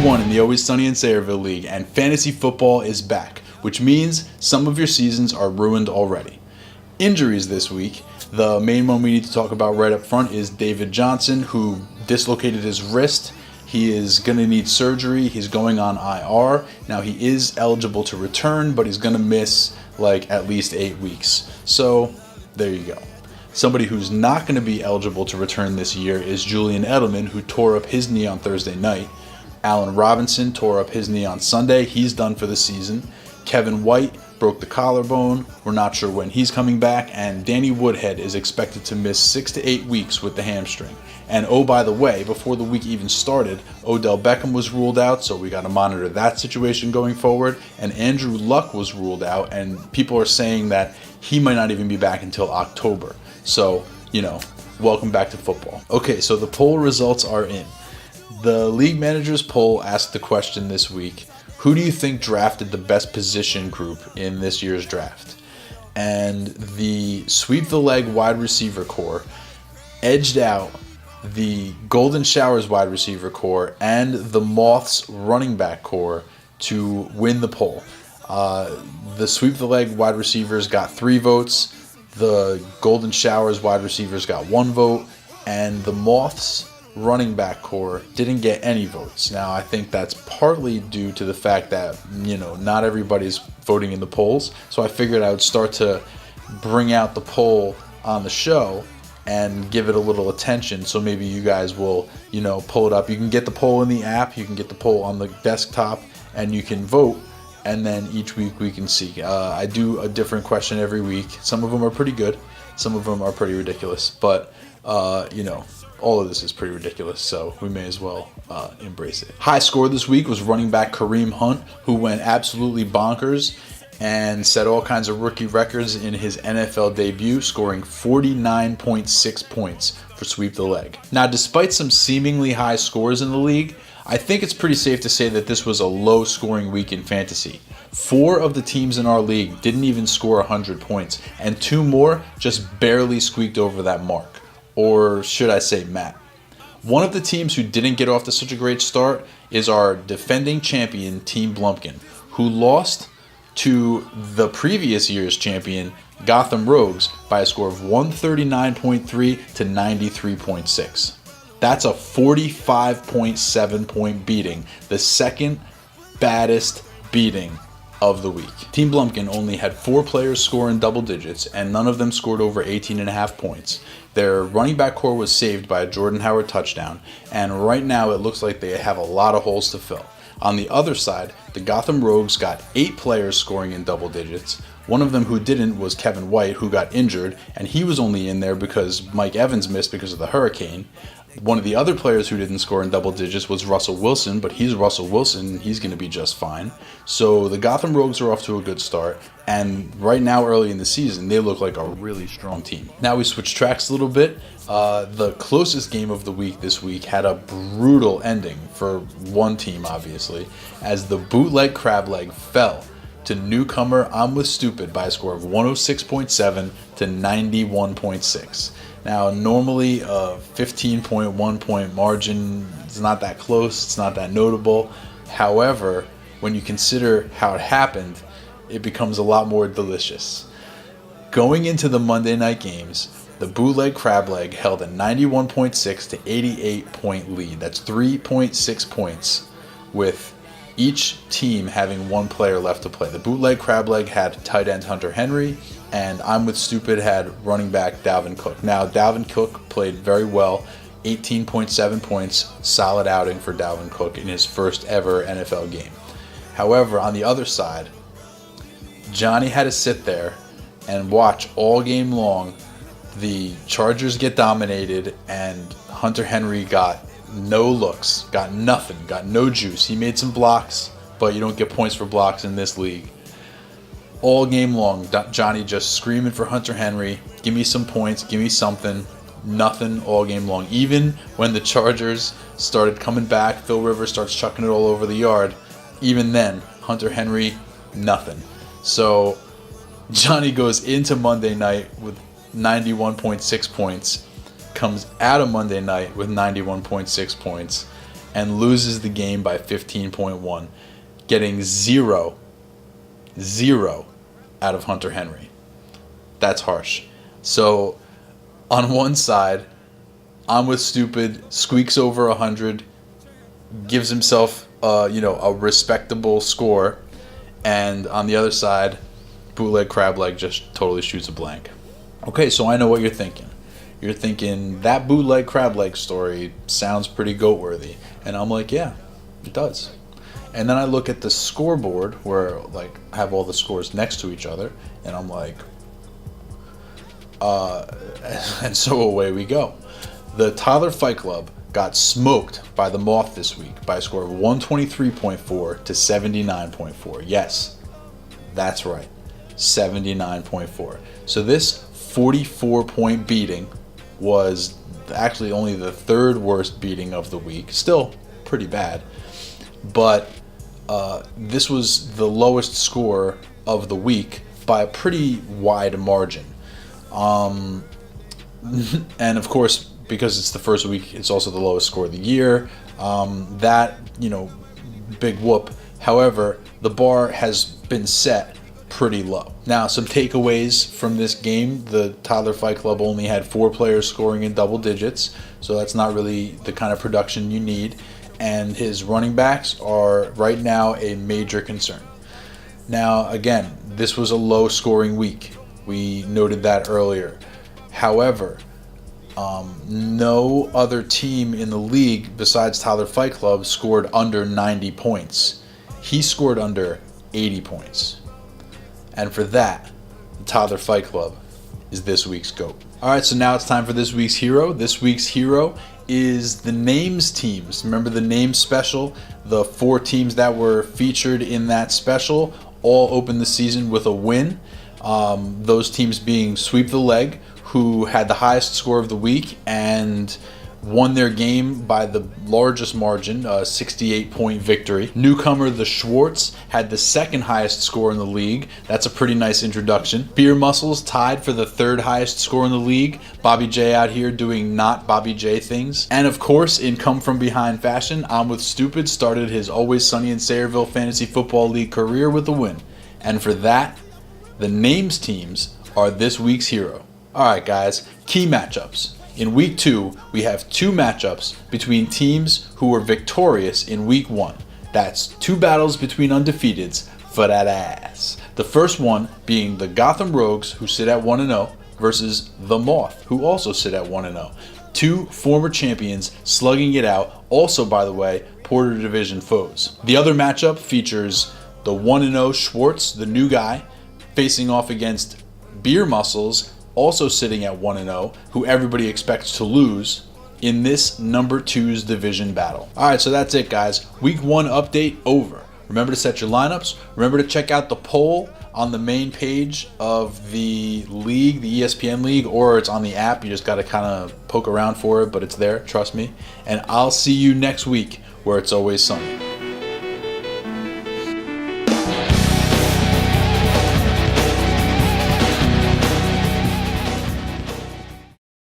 1 in the Always Sunny in Sayreville League, and fantasy football is back, which means some of your seasons are ruined already. Injuries this week. The main one we need to talk about right up front is David Johnson, who dislocated his wrist. He is going to need surgery. He's going on IR. Now, he is eligible to return, but he's going to miss like at least 8 weeks. So, there you go. Somebody who's not going to be eligible to return this year is Julian Edelman, who tore up his knee on Thursday night. Allen Robinson tore up his knee on Sunday. He's done for the season. Kevin White broke the collarbone. We're not sure when he's coming back. And Danny Woodhead is expected to miss 6 to 8 weeks with the hamstring. And oh, by the way, before the week even started, Odell Beckham was ruled out, so we got to monitor that situation going forward. And Andrew Luck was ruled out, and people are saying that he might not even be back until October. So, welcome back to football. Okay, so the poll results are in. The League Managers poll asked the question this week, who do you think drafted the best position group in this year's draft? And the Sweep the Leg wide receiver core edged out the Golden Showers wide receiver core and the Moths running back core to win the poll. The Sweep the Leg wide receivers got 3 votes. The Golden Showers wide receivers got 1 vote, and the Moths running back core didn't get any votes. Now, I think that's partly due to the fact that, not everybody's voting in the polls. So I figured I would start to bring out the poll on the show and give it a little attention. So maybe you guys will, pull it up. You can get the poll in the app. You can get the poll on the desktop, and you can vote. And then each week we can see. I do a different question every week. Some of them are pretty good. Some of them are pretty ridiculous. But, all of this is pretty ridiculous, so we may as well embrace it. High score this week was running back Kareem Hunt, who went absolutely bonkers and set all kinds of rookie records in his NFL debut, scoring 49.6 points for Sweep the Leg. Now, despite some seemingly high scores in the league, I think it's pretty safe to say that this was a low-scoring week in fantasy. 4 of the teams in our league didn't even score 100 points, and 2 more just barely squeaked over that mark. Or should I say Matt. One of the teams who didn't get off to such a great start is our defending champion, Team Blumpkin, who lost to the previous year's champion, Gotham Rogues, by a score of 139.3 to 93.6. That's a 45.7 point beating, the second baddest beating of the week. Team Blumpkin only had 4 players score in double digits, and none of them scored over 18.5 points. Their running back core was saved by a Jordan Howard touchdown, and right now it looks like they have a lot of holes to fill. On the other side, the Gotham Rogues got 8 players scoring in double digits. One of them who didn't was Kevin White, who got injured, and he was only in there because Mike Evans missed because of the hurricane. One of the other players who didn't score in double digits was Russell Wilson, but he's Russell Wilson. He's going to be just fine. So the Gotham Rogues are off to a good start, and right now, early in the season, they look like a really strong team. Now we switch tracks a little bit. The closest game of the week this week had a brutal ending for one team, obviously, as the Bootleg Crab Leg fell to newcomer I'm With Stupid by a score of 106.7 to 91.6. Now, normally a 15.1 point margin is not that close, it's not that notable. However, when you consider how it happened, it becomes a lot more delicious. Going into the Monday night games, the Bootleg Crab Leg held a 91.6 to 88 point lead. That's 3.6 points, with each team having 1 player left to play. The Bootleg Crab Leg had tight end Hunter Henry, and I'm With Stupid had running back Dalvin Cook. Now, Dalvin Cook played very well, 18.7 points, solid outing for Dalvin Cook in his first ever NFL game. However, on the other side, Johnny had to sit there and watch all game long the Chargers get dominated, and Hunter Henry got no looks, got nothing, got no juice. He made some blocks, but you don't get points for blocks in this league. All game long, Johnny just screaming for Hunter Henry, give me some points, give me something. Nothing all game long. Even when the Chargers started coming back, Phil Rivers starts chucking it all over the yard. Even then, Hunter Henry, nothing. So Johnny goes into Monday night with 91.6 points, comes out of Monday night with 91.6 points, and loses the game by 15.1, getting zero out of Hunter Henry. That's harsh. So on one side, I'm with stupid, squeaks over 100, gives himself a respectable score, and on the other side, bootleg crab leg just totally shoots a blank. Okay, so I know what you're thinking. You're thinking that bootleg crab leg story sounds pretty goat worthy, and I'm like, yeah, it does. And then I look at the scoreboard where I have all the scores next to each other, and I'm like, and so away we go. The Tyler Fight Club got smoked by the Moth this week by a score of 123.4 to 79.4. Yes, that's right, 79.4. So this 44-point beating was actually only the third worst beating of the week. Still pretty bad, but this was the lowest score of the week by a pretty wide margin. And of course, because it's the first week, it's also the lowest score of the year. Big whoop. However, the bar has been set pretty low. Now, some takeaways from this game. The Tyler Fight Club only had 4 players scoring in double digits, so that's not really the kind of production you need. And his running backs are right now a major concern. Now, again, this was a low-scoring week. We noted that earlier. However, no other team in the league besides Tyler Fight Club scored under 90 points. He scored under 80 points. And for that, the Tyler Fight Club is this week's GOAT. All right, so now it's time for this week's hero. This week's hero is the names teams. Remember the names special? The 4 teams that were featured in that special all opened the season with a win. Those teams being Sweep the Leg, who had the highest score of the week and won their game by the largest margin, a 68-point victory. Newcomer the Schwartz had the second highest score in the league. That's a pretty nice introduction. Beer Muscles tied for the third highest score in the league. Bobby J out here doing not Bobby J things. And of course, in come from behind fashion, I'm with Stupid started his Always Sunny in Sayreville Fantasy Football League career with a win. And for that, the names teams are this week's hero. All right, guys, key matchups. In Week 2, we have 2 matchups between teams who were victorious in Week 1. That's 2 battles between undefeateds for that ass. The first one being the Gotham Rogues, who sit at 1-0, versus the Moth, who also sit at 1-0. 2 former champions slugging it out, also, by the way, Porter Division foes. The other matchup features the 1-0 Schwartz, the new guy, facing off against Beer Muscles, also sitting at 1-0, who everybody expects to lose in this number 2's division battle. All right, so that's it, guys. Week 1 update over. Remember to set your lineups. Remember to check out the poll on the main page of the league, the ESPN league, or it's on the app. You just got to kind of poke around for it, but it's there, trust me. And I'll see you next week where it's always sunny.